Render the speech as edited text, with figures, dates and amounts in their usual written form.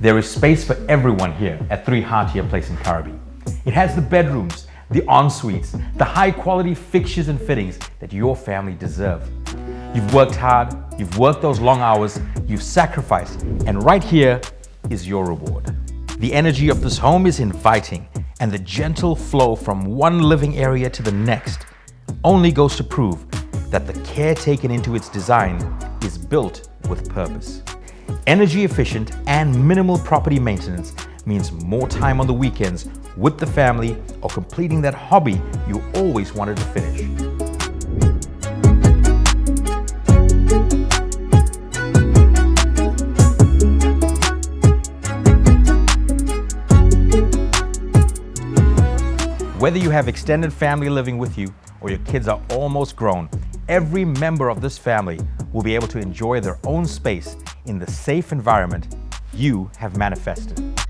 There is space for everyone here at 3 Hatia Place in Kuraby. It has the bedrooms, the ensuites, the high-quality fixtures and fittings that your family deserve. You've worked hard, you've worked those long hours, you've sacrificed, and right here is your reward. The energy of this home is inviting, and the gentle flow from one living area to the next only goes to prove that the care taken into its design is built with purpose. Energy efficient and minimal property maintenance means more time on the weekends with the family or completing that hobby you always wanted to finish. Whether you have extended family living with you or your kids are almost grown, every member of this family will be able to enjoy their own space in the safe environment you have manifested.